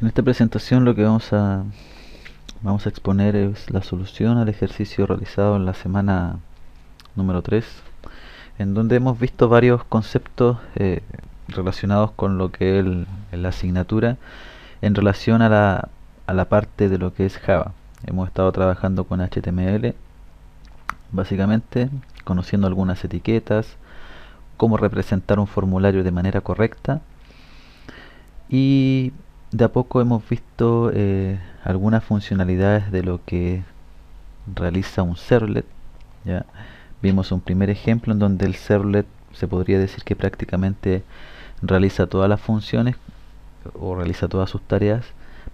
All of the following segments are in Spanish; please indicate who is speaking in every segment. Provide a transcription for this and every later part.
Speaker 1: En esta presentación lo que vamos a exponer es la solución al ejercicio realizado en la semana número 3, en donde hemos visto varios conceptos relacionados con lo que es la asignatura en relación a la parte de lo que es Java. Hemos estado trabajando con HTML, básicamente, conociendo algunas etiquetas, cómo representar un formulario de manera correcta, y de a poco hemos visto algunas funcionalidades de lo que realiza un servlet. ¿Ya? Vimos un primer ejemplo en donde el servlet se podría decir que prácticamente realiza todas las funciones o realiza todas sus tareas,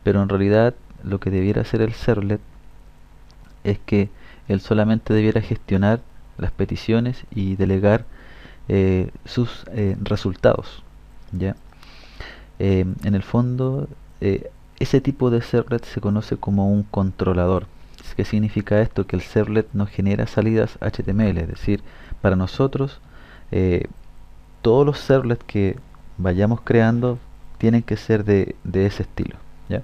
Speaker 1: pero en realidad lo que debiera hacer el servlet es que él solamente debiera gestionar las peticiones y delegar sus resultados. ¿Ya? En el fondo, ese tipo de servlet se conoce como un controlador. ¿Qué significa esto? Que el servlet no genera salidas HTML, es decir, para nosotros eh, todos los servlets que vayamos creando tienen que ser de ese estilo. ¿Ya?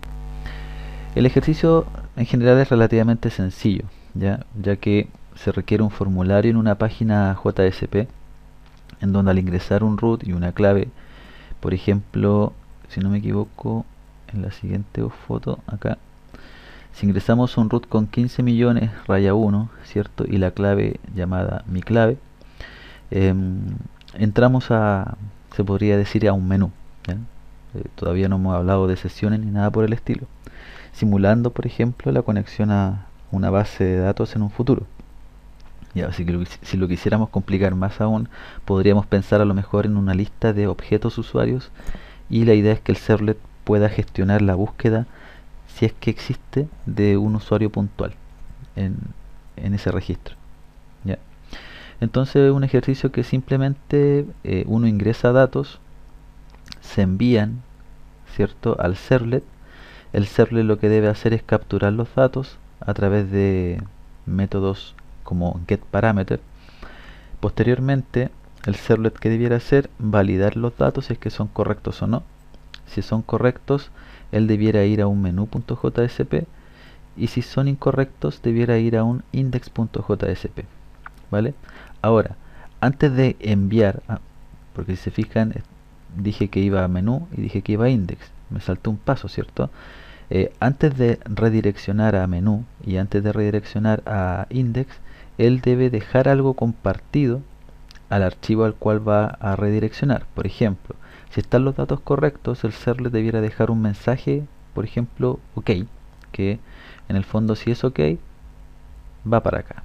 Speaker 1: El ejercicio en general es relativamente sencillo, ya que se requiere un formulario en una página JSP, en donde al ingresar un root y una clave, por ejemplo, si no me equivoco, en la siguiente foto, acá, si ingresamos un root con 15 millones raya 1, ¿cierto? Y la clave llamada mi clave, entramos a, se podría decir, a un menú. ¿Ya? Todavía no hemos hablado de sesiones ni nada por el estilo. Simulando, por ejemplo, la conexión a una base de datos en un futuro. Ya, así que si lo quisiéramos complicar más aún, podríamos pensar a lo mejor en una lista de objetos usuarios, y la idea es que el servlet pueda gestionar la búsqueda, si es que existe, de un usuario puntual en, en ese registro. ¿Ya? Entonces un ejercicio que simplemente uno ingresa datos, se envían, ¿cierto?, al servlet. El servlet lo que debe hacer es capturar los datos a través de métodos como getParameter. Posteriormente, el servlet que debiera hacer, validar los datos si es que son correctos o no. Si son correctos, él debiera ir a un menú.jsp, y si son incorrectos, debiera ir a un index.jsp. ¿Vale? Ahora, antes de enviar, porque si se fijan, dije que iba a menú y dije que iba a index, me saltó un paso, ¿cierto? Antes de redireccionar a menú y antes de redireccionar a index, él debe dejar algo compartido al archivo al cual va a redireccionar. Por ejemplo, si están los datos correctos, el servlet debiera dejar un mensaje, por ejemplo, OK, que en el fondo, si es OK, va para acá.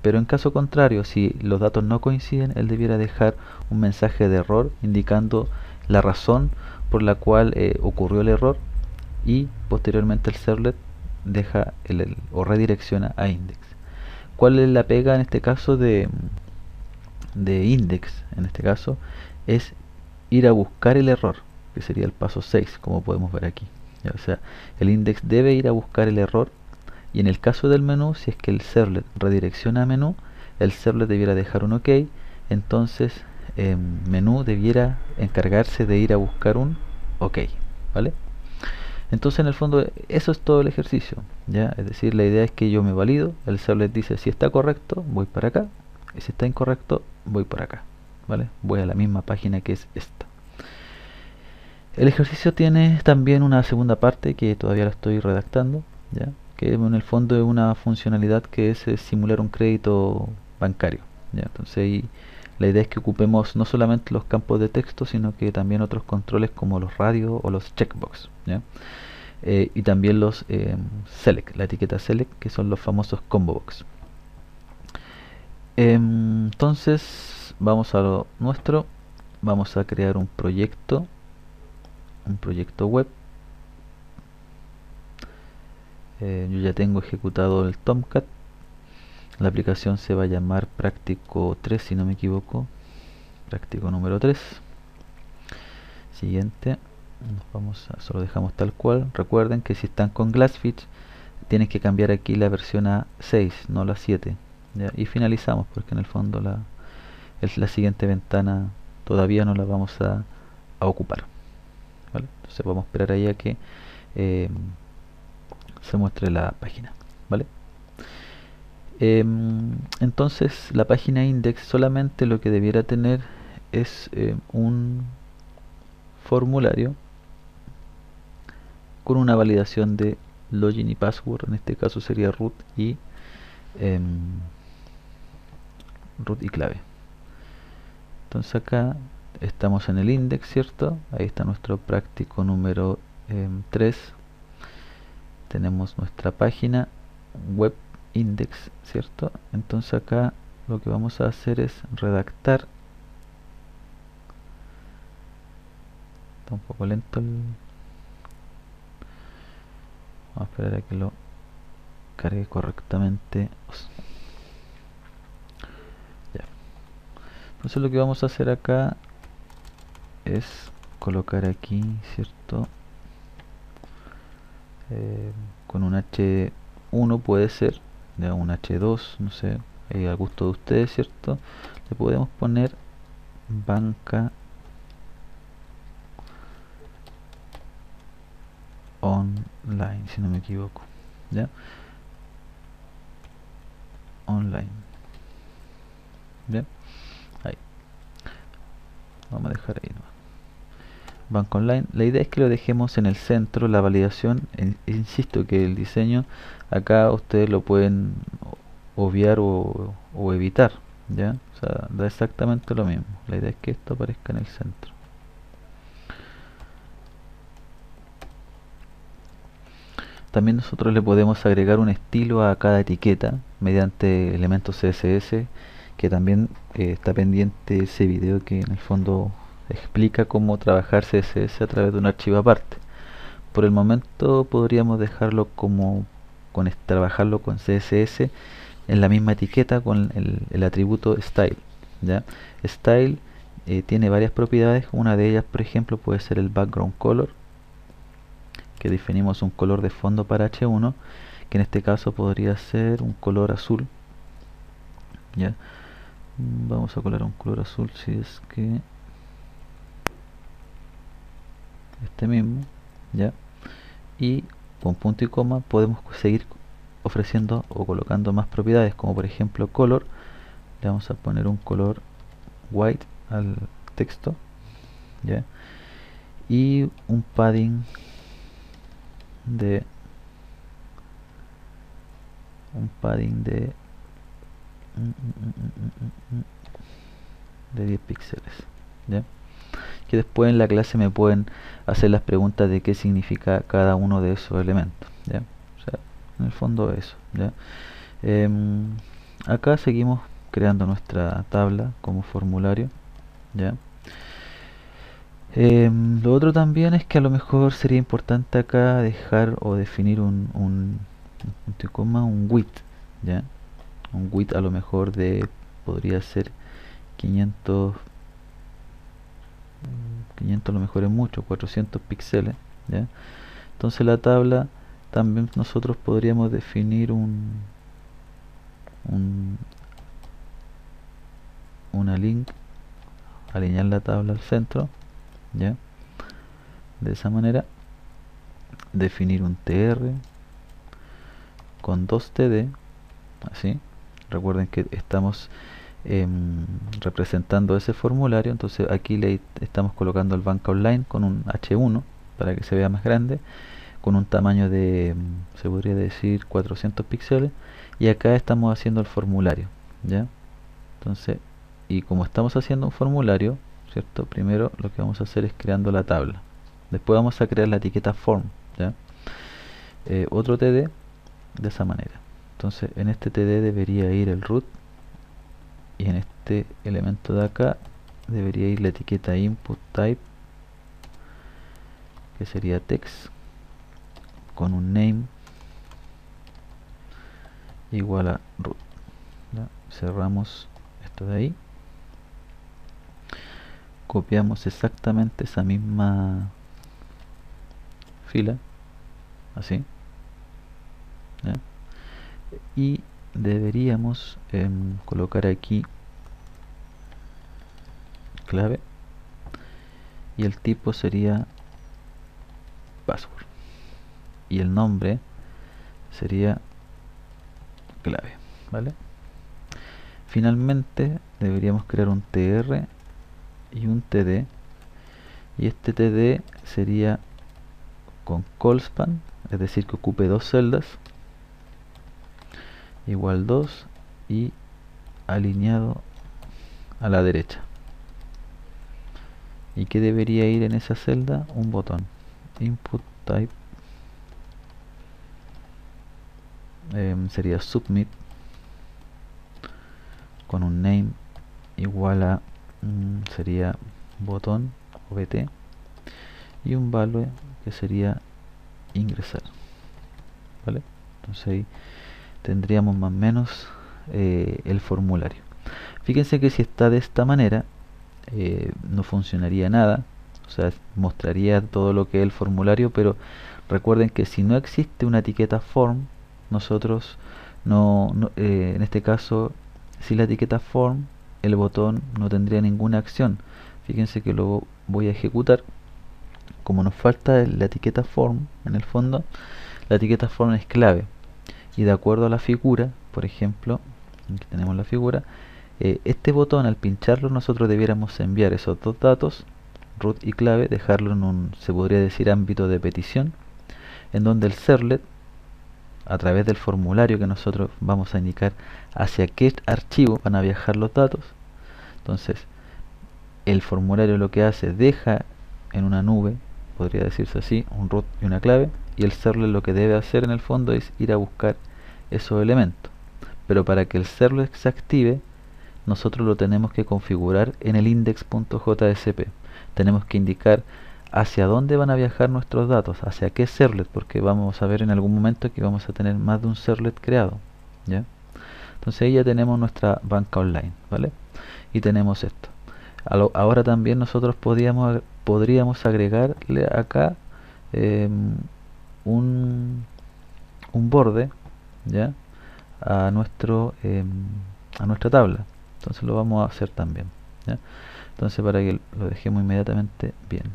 Speaker 1: Pero en caso contrario, si los datos no coinciden, él debiera dejar un mensaje de error indicando la razón por la cual ocurrió el error, y posteriormente el servlet deja o redirecciona a index. ¿Cuál es la pega en este caso de index? En este caso es ir a buscar el error, que sería el paso 6, como podemos ver aquí. ¿Ya? O sea, el index debe ir a buscar el error, y en el caso del menú, si es que el servlet redirecciona a menú, el servlet debiera dejar un OK. Entonces menú debiera encargarse de ir a buscar un OK. ¿Vale? Entonces en el fondo eso es todo el ejercicio. ¿Ya? Es decir, la idea es que yo me valido, el servlet dice si está correcto, voy para acá, y si está incorrecto, voy por acá. ¿Vale? Voy a la misma página que es esta. El ejercicio tiene también una segunda parte que todavía la estoy redactando, ¿ya? Que en el fondo es una funcionalidad que es simular un crédito bancario. ¿Ya? Entonces ahí la idea es que ocupemos no solamente los campos de texto, sino que también otros controles como los radios o los checkbox. ¿Ya? Y también los select, la etiqueta select, que son los famosos combo box. Entonces vamos a lo nuestro, vamos a crear un proyecto web. Yo ya tengo ejecutado el Tomcat. La aplicación se va a llamar Práctico 3, si no me equivoco. Práctico número 3. Siguiente. Solo dejamos tal cual. Recuerden que si están con Glassfish, tienen que cambiar aquí la versión a 6, no la 7. ¿Ya? Y finalizamos, porque en el fondo la siguiente ventana todavía no la vamos a ocupar. ¿Vale? Entonces vamos a esperar ahí a que eh, se muestre la página, ¿vale? Entonces la página index solamente lo que debiera tener es un formulario con una validación de login y password, en este caso sería em, root y clave. Entonces acá estamos en el index, ¿cierto? Ahí está nuestro práctico número 3. Tenemos nuestra página web index, ¿cierto? Entonces acá lo que vamos a hacer es redactar. Está un poco lento vamos a esperar a que lo cargue correctamente. Ya. Entonces lo que vamos a hacer acá es colocar aquí, ¿cierto? Con un H1 puede ser, de un H2, no sé, a gusto de ustedes, ¿cierto? Le podemos poner banca online, si no me equivoco, ¿ya? Online, ¿ya? Ahí, vamos a dejar ahí, ¿no? Banca online, la idea es que lo dejemos en el centro, la validación, insisto que el diseño acá ustedes lo pueden obviar o evitar, ¿ya? O sea, da exactamente lo mismo, la idea es que esto aparezca en el centro. También nosotros le podemos agregar un estilo a cada etiqueta mediante elementos CSS, que también está pendiente ese video que en el fondo explica cómo trabajar CSS a través de un archivo aparte. Por el momento podríamos dejarlo como trabajarlo con CSS en la misma etiqueta con el atributo style, ¿ya? Style tiene varias propiedades, una de ellas por ejemplo puede ser el background color, que definimos un color de fondo para H1, que en este caso podría ser un color azul, ¿ya? Vamos a colar un color azul si es que este mismo, ¿ya? Y con punto y coma podemos seguir ofreciendo o colocando más propiedades, como por ejemplo color. Le vamos a poner un color white al texto, ¿ya? Y un padding de un padding de de 10 píxeles, ¿ya? Que después en la clase me pueden hacer las preguntas de qué significa cada uno de esos elementos, ¿ya? O sea, en el fondo eso, ¿ya? Acá seguimos creando nuestra tabla como formulario, ¿ya? Lo otro también es que a lo mejor sería importante acá dejar o definir un width, ¿ya? Un width a lo mejor podría ser 500, 500 a lo mejor es mucho, 400 píxeles, ¿ya? Entonces la tabla también nosotros podríamos definir un, una link, alinear la tabla al centro, ¿ya? De esa manera, definir un tr con 2td, así. Recuerden que estamos representando ese formulario, entonces aquí le estamos colocando el banca online con un H1 para que se vea más grande, con un tamaño de, se podría decir 400 píxeles, y acá estamos haciendo el formulario, ¿ya? Entonces, y como estamos haciendo un formulario, ¿cierto? Primero lo que vamos a hacer es creando la tabla, después vamos a crear la etiqueta form, ¿ya? Otro td de esa manera. Entonces en este td debería ir el root, y en este elemento de acá debería ir la etiqueta input type, que sería text, con un name igual a root, ¿ya? Cerramos esto de ahí, copiamos exactamente esa misma fila, así, ¿ya? Y deberíamos colocar aquí clave, y el tipo sería password, y el nombre sería clave, ¿vale? Finalmente deberíamos crear un tr y un td, y este td sería con callspan, es decir que ocupe dos celdas, igual 2 y alineado a la derecha. ¿Y que debería ir en esa celda? Un botón. Input type sería submit con un name igual a sería botón o bt, y un value que sería ingresar, ¿vale? Entonces ahí tendríamos más o menos el formulario. Fíjense que si está de esta manera no funcionaría nada, o sea, mostraría todo lo que es el formulario, pero recuerden que si no existe una etiqueta form, nosotros en este caso, si la etiqueta form, el botón no tendría ninguna acción. Fíjense que lo voy a ejecutar. Como nos falta la etiqueta form, en el fondo, la etiqueta form es clave. Y de acuerdo a la figura, por ejemplo, aquí tenemos la figura, este botón al pincharlo nosotros debiéramos enviar esos dos datos, root y clave, dejarlo en un, se podría decir, ámbito de petición, en donde el servlet, a través del formulario que nosotros vamos a indicar hacia qué archivo van a viajar los datos. Entonces el formulario lo que hace, deja en una nube, podría decirse así, un root y una clave, y el servlet lo que debe hacer en el fondo es ir a buscar esos elementos. Pero para que el servlet se active, nosotros lo tenemos que configurar en el index.jsp. Tenemos que indicar hacia dónde van a viajar nuestros datos, hacia qué servlet, porque vamos a ver en algún momento que vamos a tener más de un servlet creado, ¿ya? Entonces ahí ya tenemos nuestra banca online, ¿vale? Y tenemos esto. Ahora también nosotros podríamos agregarle acá un, un borde, ¿ya? A nuestra tabla. Entonces lo vamos a hacer también, ¿ya? Entonces para que lo dejemos inmediatamente bien.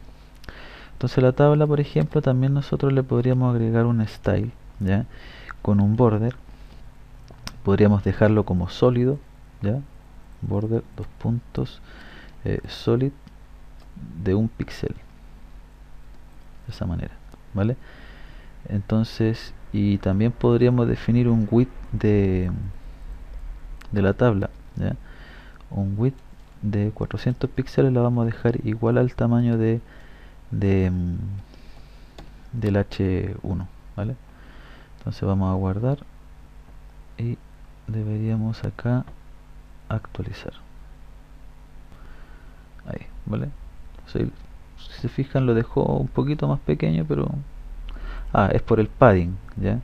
Speaker 1: Entonces la tabla, por ejemplo, también nosotros le podríamos agregar un style, ¿ya? Con un border. Podríamos dejarlo como sólido, ¿ya? Border, dos puntos, solid de un píxel. De esa manera, ¿vale? Entonces, y también podríamos definir un width de la tabla, ¿ya? Un width de 400 píxeles la vamos a dejar igual al tamaño de del H1, ¿vale? Entonces vamos a guardar y deberíamos acá actualizar. Ahí, ¿vale? Entonces, si se fijan lo dejó un poquito más pequeño, pero es por el padding, ¿ya?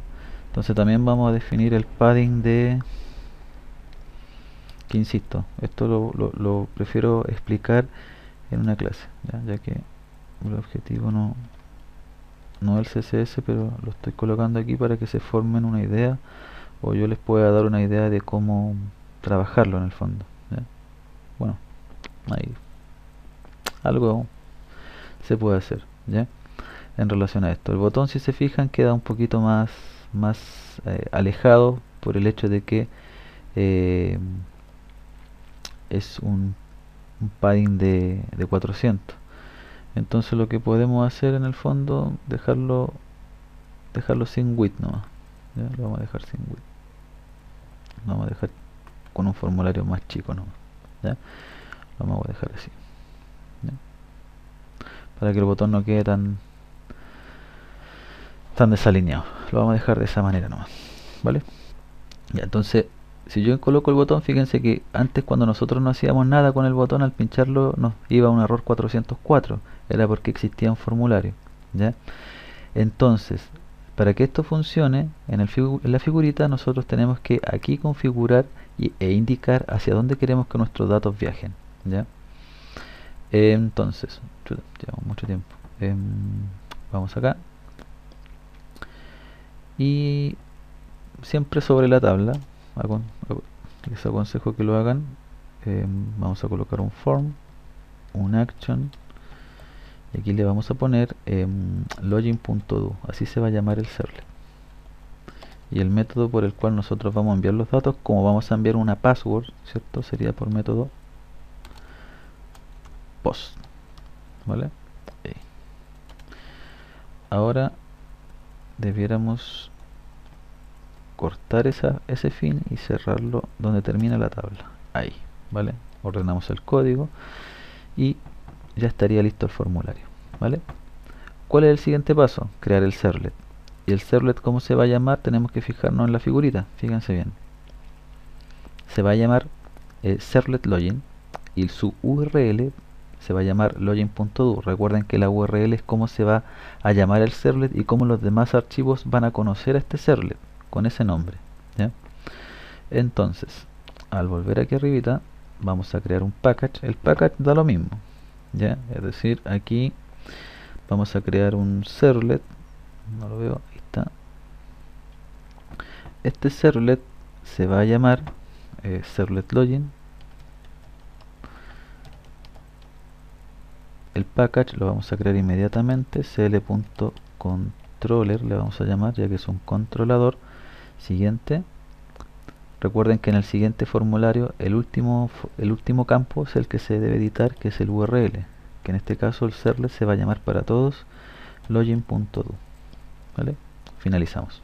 Speaker 1: Entonces también vamos a definir el padding que insisto, esto lo prefiero explicar en una clase, ya que el objetivo no es el CSS, pero lo estoy colocando aquí para que se formen una idea, o yo les pueda dar una idea de cómo trabajarlo en el fondo, ¿ya? Bueno, ahí algo se puede hacer, ¿ya? En relación a esto, el botón, si se fijan, queda un poquito más alejado por el hecho de que eh, es un padding de 400. Entonces lo que podemos hacer en el fondo, dejarlo sin width nomás, ¿ya? Lo vamos a dejar sin width, lo vamos a dejar con un formulario más chico nomás, ¿ya? Lo vamos a dejar así, ¿ya? Para que el botón no quede tan desalineado, lo vamos a dejar de esa manera nomás, ¿vale? Ya, entonces si yo coloco el botón, fíjense que antes, cuando nosotros no hacíamos nada con el botón, al pincharlo nos iba un error 404, era porque existía un formulario, ¿ya? Entonces, para que esto funcione, en la figurita nosotros tenemos que aquí configurar e indicar hacia dónde queremos que nuestros datos viajen, ¿ya? Entonces, llevamos mucho tiempo. Vamos acá y siempre sobre la tabla, les aconsejo que lo hagan. Vamos a colocar un form, un action Y aquí le vamos a poner login.do, así se va a llamar el servlet. Y el método por el cual nosotros vamos a enviar los datos, como vamos a enviar una password, ¿cierto? Sería por método post, ¿vale? Ahora debiéramos cortar ese fin y cerrarlo donde termina la tabla, ahí, ¿vale? Ordenamos el código y ya estaría listo el formulario, ¿vale? ¿Cuál es el siguiente paso? Crear el servlet. Y el servlet, ¿cómo se va a llamar? Tenemos que fijarnos en la figurita, fíjense bien. Se va a llamar servlet login y su URL se va a llamar login.do. Recuerden que la URL es cómo se va a llamar el servlet y cómo los demás archivos van a conocer a este servlet con ese nombre, ¿ya? Entonces, al volver aquí arribita, vamos a crear un package. El package da lo mismo, ¿ya? Es decir, aquí vamos a crear un servlet. No lo veo, ahí está. Este servlet se va a llamar servlet login. El package lo vamos a crear inmediatamente, cl.controller le vamos a llamar, ya que es un controlador. Siguiente. Recuerden que en el siguiente formulario el último campo es el que se debe editar, que es el URL, que en este caso el servlet se va a llamar para todos login.do, ¿vale? Finalizamos.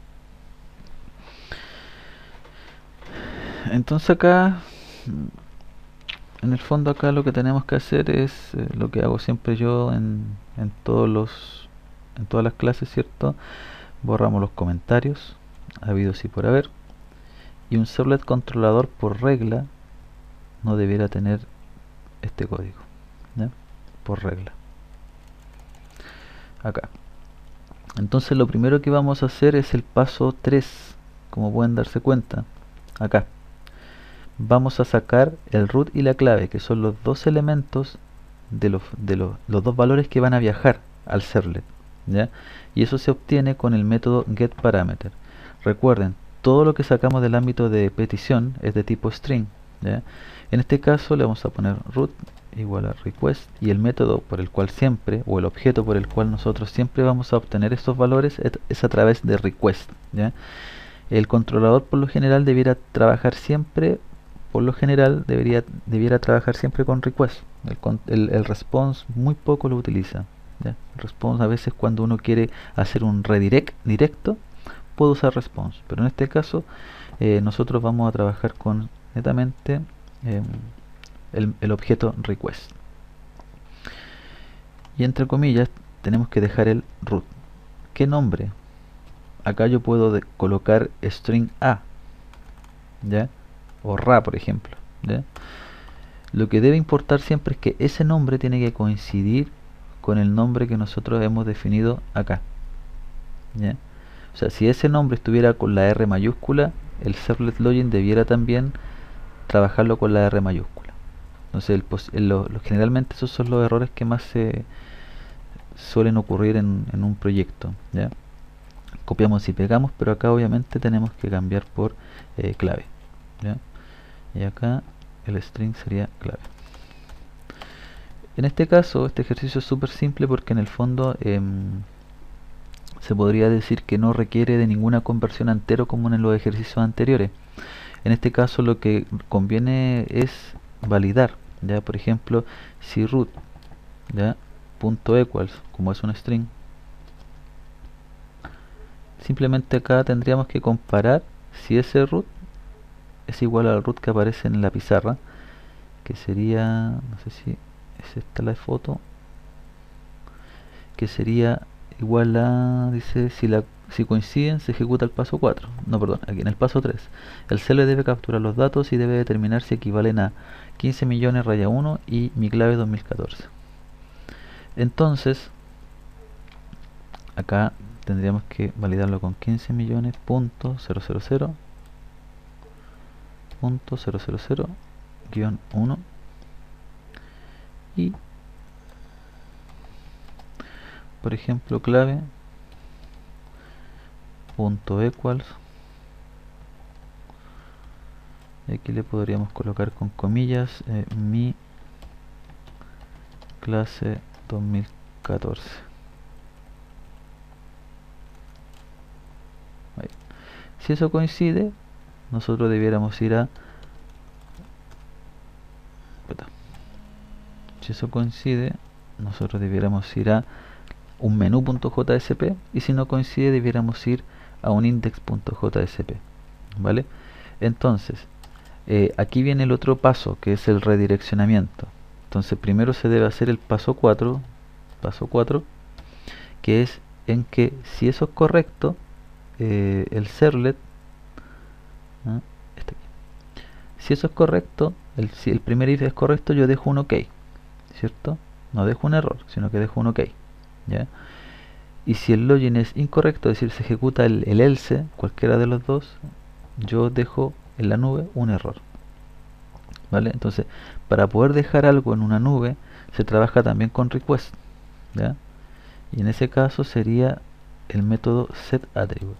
Speaker 1: Entonces acá, en el fondo acá lo que tenemos que hacer es lo que hago siempre yo en todas las clases, ¿cierto? Borramos los comentarios habidos y por haber, y un servlet controlador por regla no debiera tener este código, ¿ya? Por regla acá. Entonces lo primero que vamos a hacer es el paso 3, como pueden darse cuenta acá. Vamos a sacar el root y la clave, que son los dos elementos de los dos valores que van a viajar al servlet, ¿ya? Y eso se obtiene con el método getParameter. Recuerden, todo lo que sacamos del ámbito de petición es de tipo string, ¿ya? En este caso le vamos a poner root igual a request, y el método por el cual siempre, o el objeto por el cual nosotros siempre vamos a obtener estos valores es a través de request, ¿ya? El controlador por lo general debiera trabajar siempre, debiera trabajar siempre con request. El response muy poco lo utiliza, ¿ya? El response a veces cuando uno quiere hacer un redirect directo puede usar response, pero en este caso nosotros vamos a trabajar con netamente el objeto request. Y entre comillas tenemos que dejar el root. ¿Qué nombre? Acá yo puedo colocar string a, ¿ya? O ra, por ejemplo, ¿ya? Lo que debe importar siempre es que ese nombre tiene que coincidir con el nombre que nosotros hemos definido acá, ¿ya? O sea, si ese nombre estuviera con la R mayúscula, el servlet login debiera también trabajarlo con la R mayúscula. Entonces, generalmente esos son los errores que más se suelen ocurrir en un proyecto, ¿ya? Copiamos y pegamos, pero acá obviamente tenemos que cambiar por clave, ¿ya? Y acá el string sería clave. En este caso, este ejercicio es súper simple porque en el fondo se podría decir que no requiere de ninguna conversión a entero como en los ejercicios anteriores. En este caso lo que conviene es validar, ¿ya? Por ejemplo, si root, ¿ya? Punto equals, como es un string, simplemente acá tendríamos que comparar si ese root es igual al root que aparece en la pizarra, que sería, no sé si es esta la foto, que sería igual a, dice, si coinciden se ejecuta el paso 4, no, perdón, aquí en el paso 3 el CL debe capturar los datos y debe determinar si equivalen a 15 millones raya 1 y mi clave 2014. Entonces acá tendríamos que validarlo con 15 millones punto 000 punto 000 guión 1 y por ejemplo clave punto equals, y aquí le podríamos colocar con comillas mi clase 2014. 14. Ahí. Si eso coincide, nosotros debiéramos ir a... Si eso coincide, nosotros debiéramos ir a un menú.jsp, y si no coincide debiéramos ir a un index.jsp, ¿vale? Entonces, aquí viene el otro paso, que es el redireccionamiento. Entonces primero se debe hacer el paso 4, que es en que si eso es correcto, el servlet, ¿ah? Este aquí. Si eso es correcto, si el primer if es correcto, yo dejo un OK, ¿cierto? No dejo un error, sino que dejo un OK, ¿ya? Y si el login es incorrecto, es decir, se ejecuta el else, cualquiera de los dos, yo dejo en la nube un error, ¿vale? Entonces, para poder dejar algo en una nube, se trabaja también con request, ¿ya? Y en ese caso sería el método setAttribute.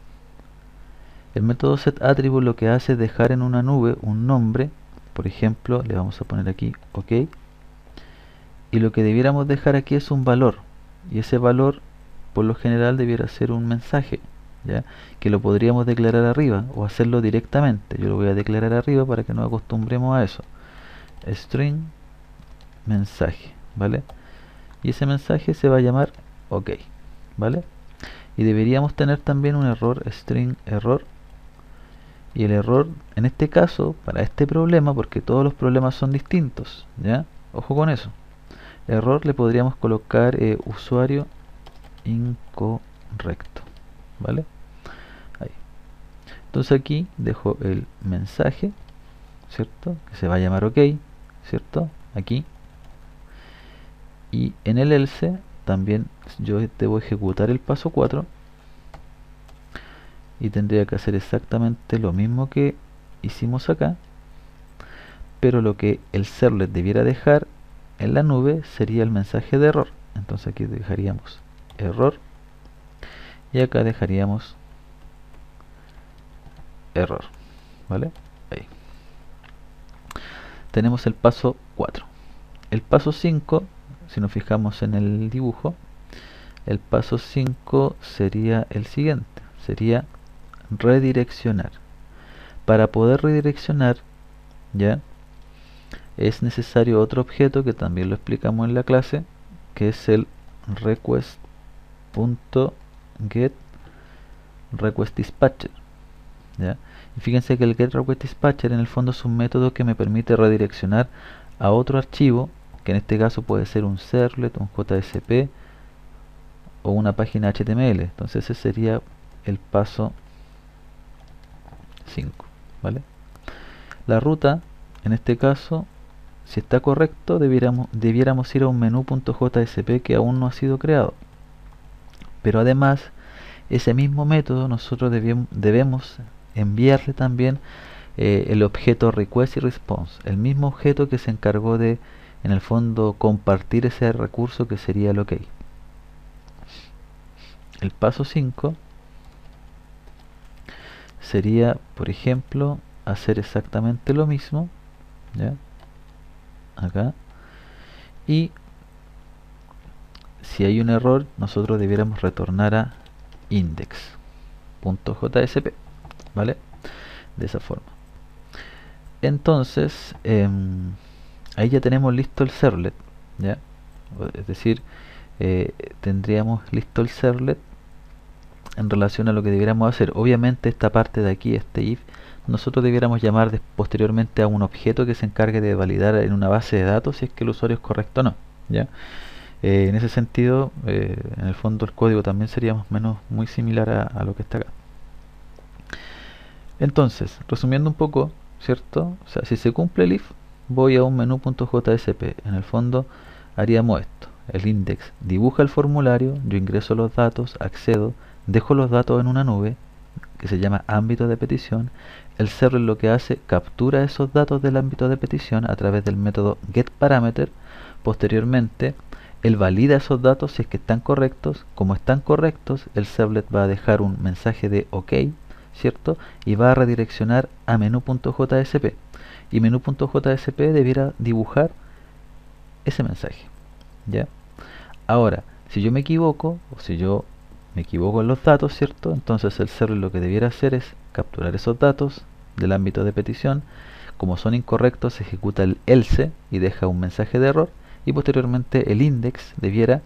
Speaker 1: El método setAttribute lo que hace es dejar en una nube un nombre, por ejemplo, le vamos a poner aquí OK, y lo que debiéramos dejar aquí es un valor, y ese valor por lo general debiera ser un mensaje, ¿ya? Que lo podríamos declarar arriba o hacerlo directamente. Yo lo voy a declarar arriba para que nos acostumbremos a eso. String mensaje, ¿vale? Y ese mensaje se va a llamar OK, ¿vale? Y deberíamos tener también un error, string error. Y el error, en este caso, para este problema, porque todos los problemas son distintos, ¿ya? Ojo con eso. Error le podríamos colocar usuario incorrecto, ¿vale? Ahí. Entonces aquí dejo el mensaje, ¿cierto? Que se va a llamar OK, ¿cierto? Aquí. Y en el else también yo debo ejecutar el paso 4 y tendría que hacer exactamente lo mismo que hicimos acá, pero lo que el servlet debiera dejar en la nube sería el mensaje de error. Entonces aquí dejaríamos error y acá dejaríamos error, ¿vale? Ahí. Tenemos el paso 4. El paso 5, si nos fijamos en el dibujo, el paso 5 sería el siguiente, sería redireccionar. Para poder redireccionar, ¿ya? Es necesario otro objeto que también lo explicamos en la clase, que es el request.getRequestDispatcher, ¿ya? Y fíjense que el getRequestDispatcher en el fondo es un método que me permite redireccionar a otro archivo, que en este caso puede ser un servlet, un JSP o una página HTML. Entonces ese sería el paso 5, ¿vale? La ruta, en este caso, si está correcto, debiéramos ir a un menú.jsp que aún no ha sido creado. Pero además, ese mismo método nosotros debemos enviarle también el objeto request y response, el mismo objeto que se encargó de, en el fondo, compartir ese recurso que sería el OK. El paso 5 sería, por ejemplo, hacer exactamente lo mismo, ¿ya? Acá, y si hay un error nosotros debiéramos retornar a index.jsp, ¿vale? De esa forma. Entonces ahí ya tenemos listo el servlet, ¿ya? Es decir, tendríamos listo el servlet en relación a lo que debiéramos hacer. Obviamente esta parte de aquí, este if, nosotros debiéramos llamar posteriormente a un objeto que se encargue de validar en una base de datos si es que el usuario es correcto o no, ¿ya? En ese sentido, en el fondo el código también sería más o menos muy similar a lo que está acá. Entonces, resumiendo un poco, ¿cierto? O sea, si se cumple el if, voy a un menú.jsp. En el fondo haríamos esto. El index dibuja el formulario, yo ingreso los datos, accedo, dejo los datos en una nube que se llama ámbito de petición. El server lo que hace, captura esos datos del ámbito de petición a través del método getParameter. Posteriormente, él valida esos datos si es que están correctos. Como están correctos, el servlet va a dejar un mensaje de OK, ¿cierto? Y va a redireccionar a menú.jsp. Y menú.jsp debiera dibujar ese mensaje, ¿ya? Ahora, Si yo me equivoco, o si yo me equivoco en los datos, ¿cierto? Entonces el server lo que debiera hacer es capturar esos datos del ámbito de petición. Como son incorrectos, ejecuta el else y deja un mensaje de error, y posteriormente el index debiera,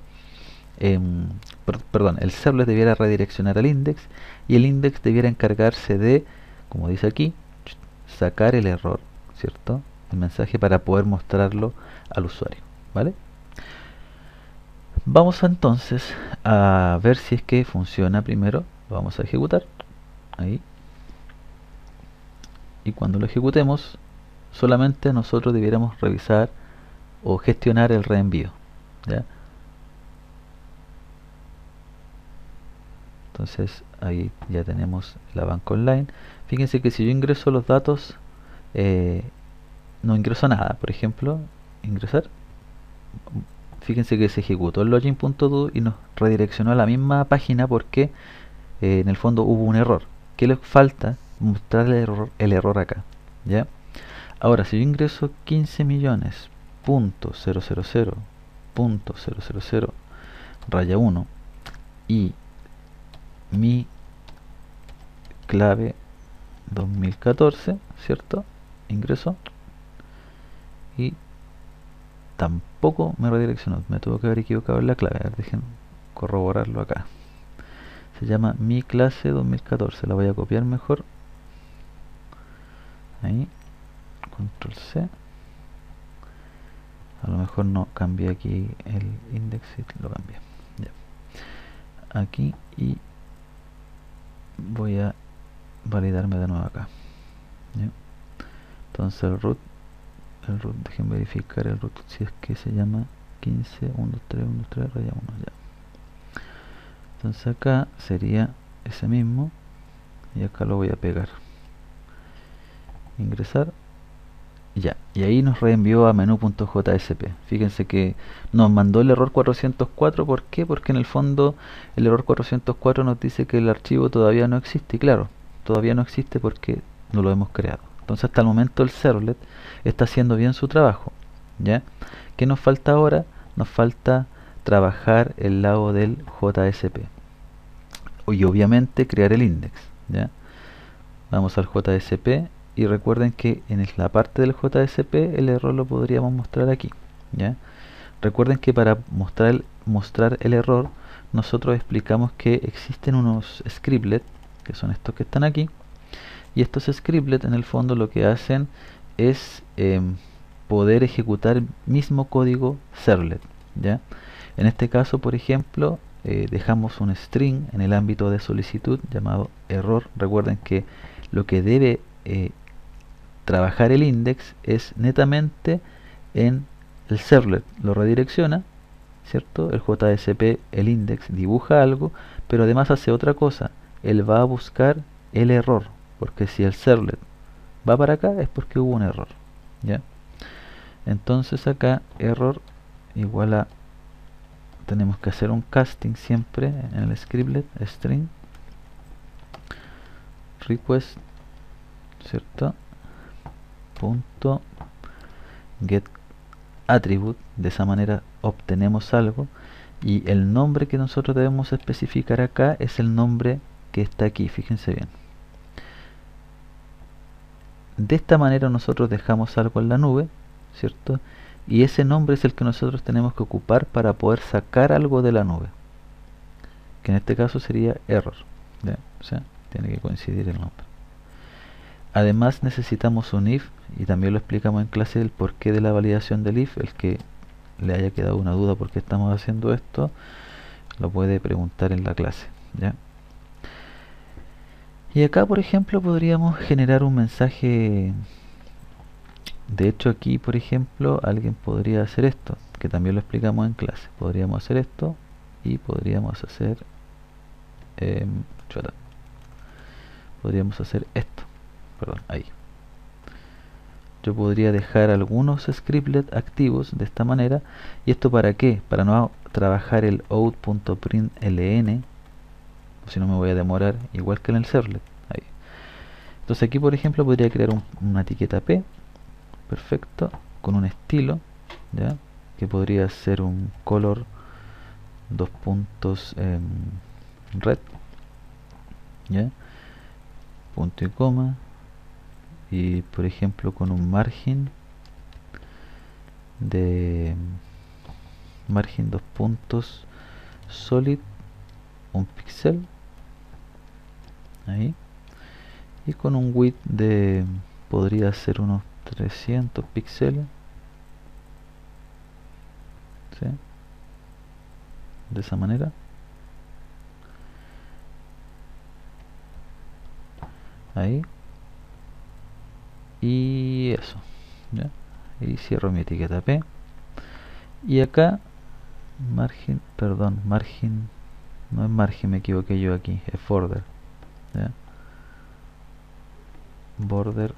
Speaker 1: perdón, el servlet debiera redireccionar al index, y el index debiera encargarse de, como dice aquí, sacar el error, ¿cierto? El mensaje para poder mostrarlo al usuario, ¿vale? Vamos entonces a ver si es que funciona primero. Lo vamos a ejecutar ahí, y cuando lo ejecutemos solamente nosotros debiéramos revisar o gestionar el reenvío, ¿ya? Entonces ahí ya tenemos la banca online. Fíjense que si yo ingreso los datos, no ingreso nada. Por ejemplo, ingresar, fíjense que se ejecutó el login.do y nos redireccionó a la misma página porque en el fondo hubo un error. ¿Qué le falta? Mostrar el error acá, ¿ya? Ahora, si yo ingreso 15 millones punto 000 punto 000 raya 1 y mi clave 2014, ¿cierto? Ingreso y tampoco me redireccionó, me tuvo que haber equivocado en la clave. A ver, dejen corroborarlo acá. Se llama mi clase 2014, la voy a copiar mejor. Ahí, control C. A lo mejor no cambié aquí el index, y lo cambié. Ya. Aquí, y voy a validarme de nuevo acá. ¿Ya? Entonces el root, dejen verificar el root si es que se llama 15.123.123 raya 1. Ya. Entonces acá sería ese mismo, y acá lo voy a pegar, ingresar, ya, y ahí nos reenvió a menú.jsp. Fíjense que nos mandó el error 404. ¿Por qué? Porque en el fondo el error 404 nos dice que el archivo todavía no existe, y claro, todavía no existe porque no lo hemos creado. Entonces hasta el momento el servlet está haciendo bien su trabajo, ¿ya? ¿Qué nos falta ahora? Nos falta trabajar el lado del JSP y obviamente crear el index, ¿ya? Vamos al JSP y recuerden que en la parte del JSP el error lo podríamos mostrar aquí, ¿ya? Recuerden que para mostrar el error nosotros explicamos que existen unos scriptlets, que son estos que están aquí, y estos scriptlets en el fondo lo que hacen es poder ejecutar el mismo código servlet, ¿ya? En este caso, por ejemplo, dejamos un string en el ámbito de solicitud llamado error. Recuerden que lo que debe trabajar el index es netamente en el servlet, lo redirecciona, ¿cierto? El JSP, el index, dibuja algo, pero además hace otra cosa. Él va a buscar el error, porque si el servlet va para acá es porque hubo un error, ¿ya? Entonces acá error igual a, tenemos que hacer un casting siempre en el scriptlet, string request, ¿cierto? Punto get attribute. De esa manera obtenemos algo, y el nombre que nosotros debemos especificar acá es el nombre que está aquí, fíjense bien. De esta manera nosotros dejamos algo en la nube, ¿cierto? Y ese nombre es el que nosotros tenemos que ocupar para poder sacar algo de la nube, que en este caso sería error, ¿ya? O sea, tiene que coincidir el nombre. Además necesitamos un if, y también lo explicamos en clase el porqué de la validación del if. El que le haya quedado una duda por qué estamos haciendo esto, lo puede preguntar en la clase, ¿ya? Y acá, por ejemplo, podríamos generar un mensaje. De hecho, aquí, por ejemplo, alguien podría hacer esto, que también lo explicamos en clase. Podríamos hacer esto y podríamos hacer podríamos hacer esto, perdón, ahí. Yo podría dejar algunos scriptlets activos de esta manera. ¿Y esto para qué? Para no trabajar el out.println, si no me voy a demorar, igual que en el servlet. Ahí. Entonces aquí, por ejemplo, podría crear una etiqueta p, perfecto, con un estilo, ¿ya? Que podría ser un color dos puntos red, ¿ya? Punto y coma, y por ejemplo con un margen de margen dos puntos solid, un píxel ahí, y con un width de, podría ser unos 300 píxeles, ¿sí? De esa manera, ahí, y eso, ¿ya? Y cierro mi etiqueta P, y acá margen, perdón, margen, no es margen, me equivoqué yo aquí, es border, ¿ya? Border,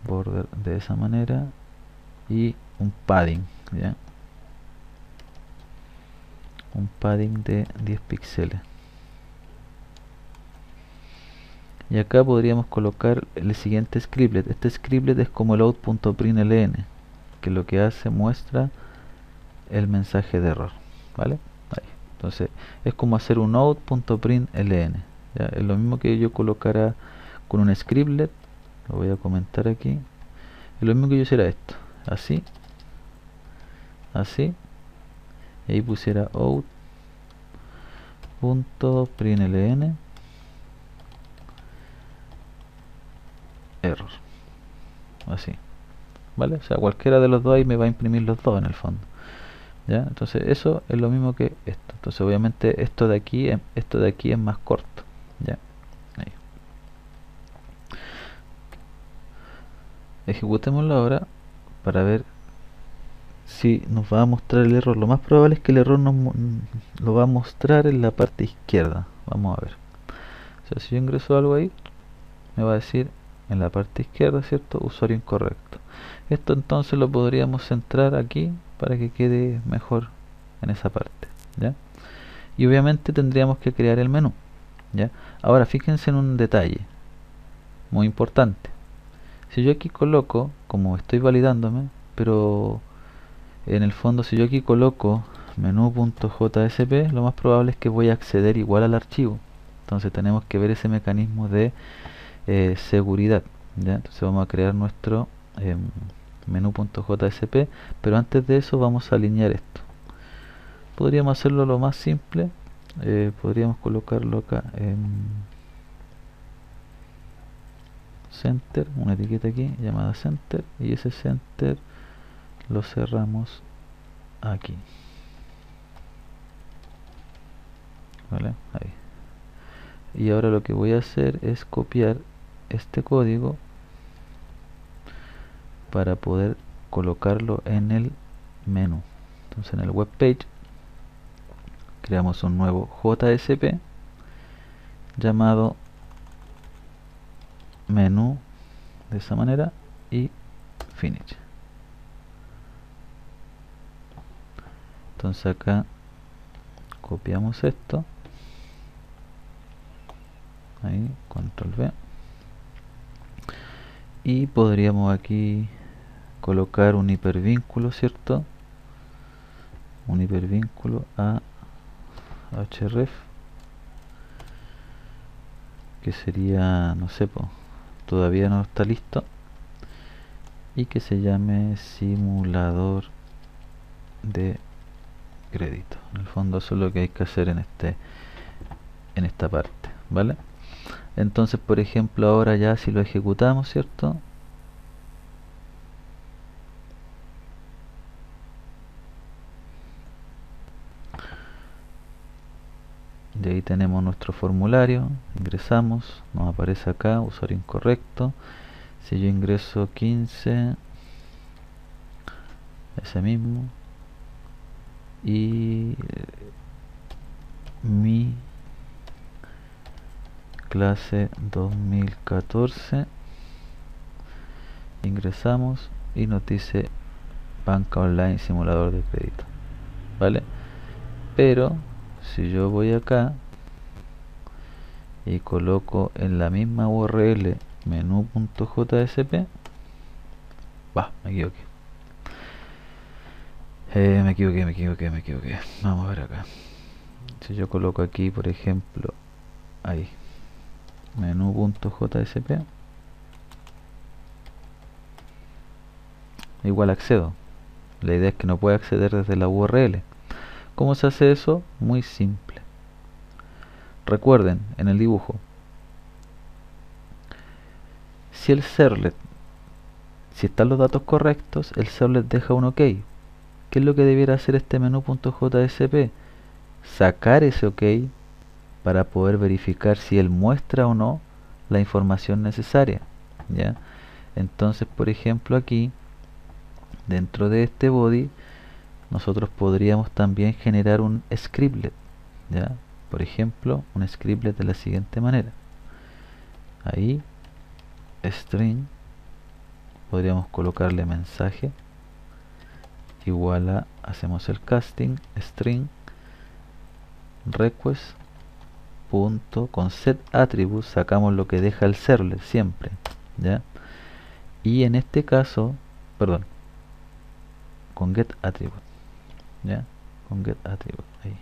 Speaker 1: border de esa manera, y un padding, ¿ya? Un padding de 10 píxeles. Y acá podríamos colocar el siguiente scriptlet. Este scriptlet es como el out.println, que lo que hace, muestra el mensaje de error, ¿vale? Ahí. Entonces es como hacer un out.println, ¿ya? Es lo mismo que yo colocara con un scriptlet. Lo voy a comentar aquí. Es lo mismo que yo hiciera esto, así, así, y ahí pusiera out.println error, así, ¿vale? O sea, cualquiera de los dos ahí me va a imprimir los dos en el fondo, ¿ya? Entonces eso es lo mismo que esto. Entonces obviamente esto de aquí es más corto, ¿ya? Ahí. Ejecutémoslo ahora para ver si nos va a mostrar el error. Lo más probable es que el error lo va a mostrar en la parte izquierda. Vamos a ver. O sea, si yo ingreso algo ahí, me va a decir en la parte izquierda, ¿cierto? Usuario incorrecto. Esto entonces lo podríamos centrar aquí para que quede mejor en esa parte, ¿ya? Y obviamente tendríamos que crear el menú, ¿ya? Ahora fíjense en un detalle muy importante. Si yo aquí coloco, como estoy validándome, pero en el fondo si yo aquí coloco menú.jsp, lo más probable es que voy a acceder igual al archivo. Entonces tenemos que ver ese mecanismo de seguridad, ¿ya? Entonces vamos a crear nuestro menú.jsp, pero antes de eso vamos a alinear esto. Podríamos hacerlo lo más simple, podríamos colocarlo acá en center, una etiqueta aquí llamada center, y ese center lo cerramos aquí, ¿vale? Ahí. Y ahora lo que voy a hacer es copiar este código para poder colocarlo en el menú. Entonces en el web page creamos un nuevo JSP llamado menú, de esa manera, y finish. Entonces acá copiamos esto, ahí, control V, y podríamos aquí colocar un hipervínculo, ¿cierto? Un hipervínculo a href, que sería, no sé, todavía no está listo, y que se llame simulador de crédito. En el fondo eso es lo que hay que hacer en esta parte, ¿vale? Entonces, por ejemplo, ahora ya si lo ejecutamos, ¿cierto? Y ahí tenemos nuestro formulario, ingresamos, nos aparece acá, usuario incorrecto. Si yo ingreso 15, ese mismo, y mi clase 2014, ingresamos y nos dice banca online simulador de crédito, ¿vale? Pero si yo voy acá y coloco en la misma URL menú.jsp, me equivoqué. Me equivoqué. Vamos a ver acá. Si yo coloco aquí, por ejemplo, ahí, menú.jsp, igual accedo. La idea es que no pueda acceder desde la URL. ¿Cómo se hace eso? Muy simple. Recuerden, en el dibujo, si el servlet, si están los datos correctos, el servlet deja un OK. ¿Qué es lo que debiera hacer este menú.jsp? Sacar ese OK para poder verificar si él muestra o no la información necesaria, ¿ya? Entonces, por ejemplo, aquí, dentro de este body, nosotros podríamos también generar un scriptlet, ¿ya? Por ejemplo, un scriptlet de la siguiente manera. Ahí, string, podríamos colocarle mensaje igual a, hacemos el casting, string request punto, con set attributes sacamos lo que deja el servlet siempre, ¿ya? Y en este caso, perdón, con get attribute, ¿ya? Con get attribute, ahí.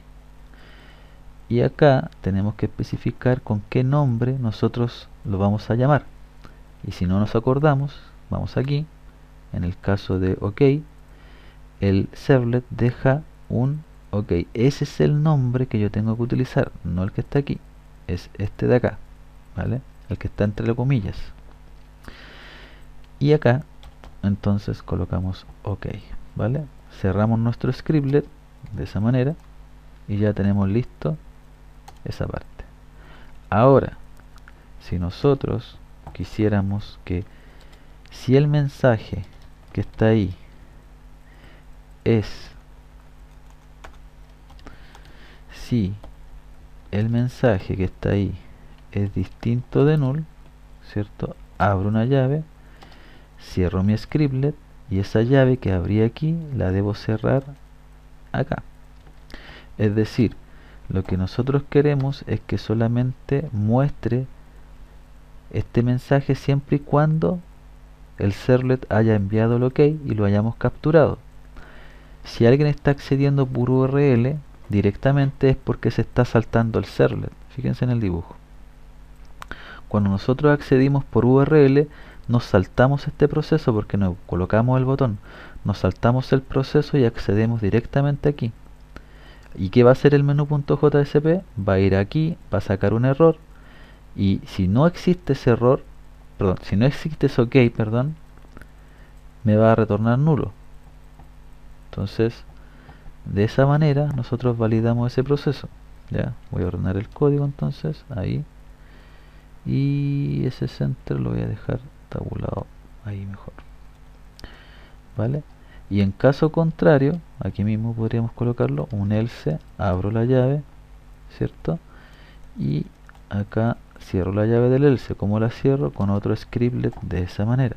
Speaker 1: Y acá tenemos que especificar con qué nombre nosotros lo vamos a llamar. Y si no nos acordamos, vamos aquí, en el caso de OK, el servlet deja un OK. Ese es el nombre que yo tengo que utilizar, no el que está aquí, es este de acá, ¿vale? El que está entre las comillas. Y acá, entonces colocamos OK, ¿vale? Cerramos nuestro scriptlet de esa manera y ya tenemos listo esa parte. Ahora, si nosotros quisiéramos que si el mensaje que está ahí es, si el mensaje que está ahí es distinto de null, ¿cierto? Abro una llave, cierro mi scriptlet y esa llave que abrí aquí la debo cerrar acá. Es decir, lo que nosotros queremos es que solamente muestre este mensaje siempre y cuando el servlet haya enviado el OK y lo hayamos capturado. Si alguien está accediendo por URL directamente es porque se está saltando el servlet. Fíjense en el dibujo. Cuando nosotros accedimos por URL nos saltamos este proceso porque no colocamos el botón. Nos saltamos el proceso y accedemos directamente aquí. ¿Y qué va a hacer el menú.jsp? Va a ir aquí, va a sacar un error y si no existe ese error, perdón, si no existe ese OK, perdón, me va a retornar nulo. Entonces, de esa manera nosotros validamos ese proceso. Ya, voy a ordenar el código entonces, ahí. Y ese center lo voy a dejar tabulado ahí mejor. ¿Vale? Y en caso contrario, aquí mismo podríamos colocarlo, un else, abro la llave, ¿cierto? Y acá cierro la llave del else. ¿Cómo la cierro? Con otro scriptlet de esa manera.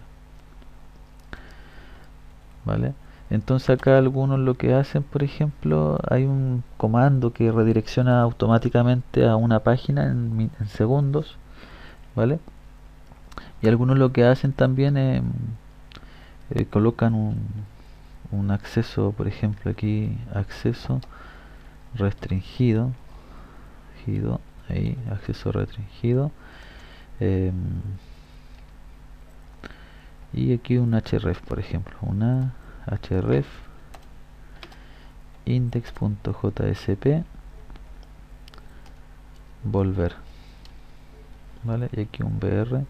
Speaker 1: ¿Vale? Entonces acá algunos lo que hacen, por ejemplo, hay un comando que redirecciona automáticamente a una página en segundos, ¿vale? Y algunos lo que hacen también es colocan un acceso, por ejemplo aquí, acceso restringido, ahí, acceso restringido, eh, y aquí un href, por ejemplo, una href index.jsp volver, ¿vale? Y aquí un br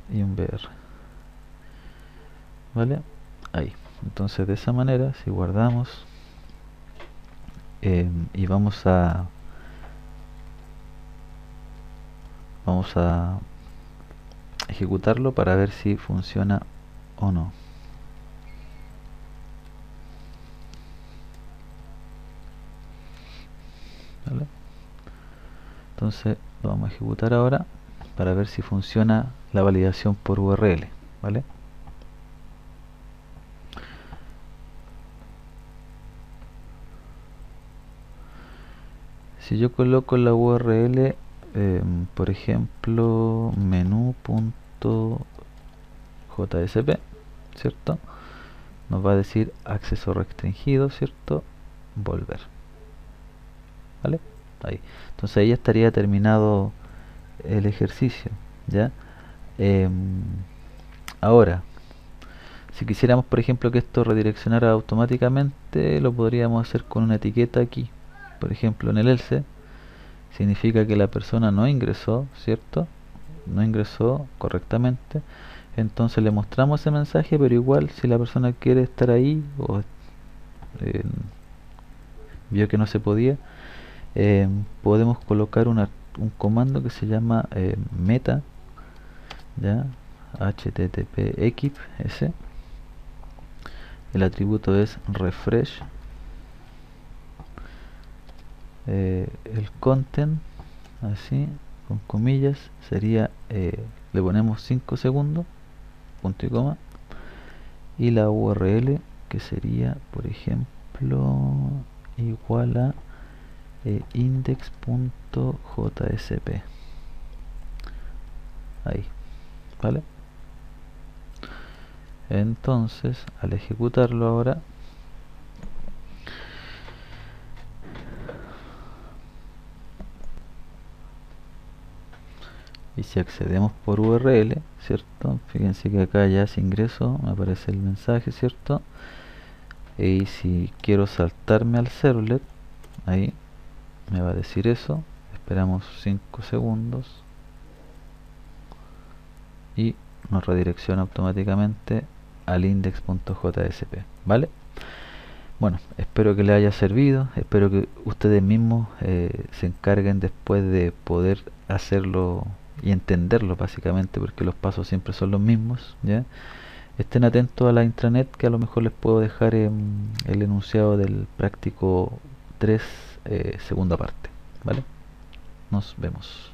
Speaker 1: y un br, ¿vale? Ahí. Entonces de esa manera, si guardamos y vamos a ejecutarlo para ver si funciona o no. ¿Vale? Entonces lo vamos a ejecutar ahora para ver si funciona la validación por URL, ¿vale? Si yo coloco la URL, por ejemplo, menú.jsp, ¿cierto? nos va a decir acceso restringido, ¿cierto? Volver, ¿vale? Ahí. Entonces ahí ya estaría terminado el ejercicio, ¿ya? Em, Ahora, si quisiéramos, por ejemplo, que esto redireccionara automáticamente, lo podríamos hacer con una etiqueta aquí. Por ejemplo, en el else, significa que la persona no ingresó, ¿cierto? No ingresó correctamente. Entonces le mostramos ese mensaje, pero igual si la persona quiere estar ahí o eh, vio que no se podía, podemos colocar un comando que se llama meta, ¿ya? http equip s. El atributo es refresh. El content, así, con comillas, sería, le ponemos 5 segundos, punto y coma, y la URL que sería, por ejemplo, igual a index.jsp. Ahí, ¿vale? Entonces, al ejecutarlo ahora, y si accedemos por URL, ¿cierto? Fíjense que acá ya si ingreso me aparece el mensaje, ¿cierto? Y si quiero saltarme al servlet, ahí me va a decir eso. Esperamos 5 segundos y nos redirecciona automáticamente al index.jsp, ¿vale? Bueno, espero que les haya servido, espero que ustedes mismos se encarguen después de poder hacerlo y entenderlo básicamente, porque los pasos siempre son los mismos, ¿ya? Estén atentos a la intranet, que a lo mejor les puedo dejar el enunciado del práctico 3, segunda parte, ¿vale? Nos vemos.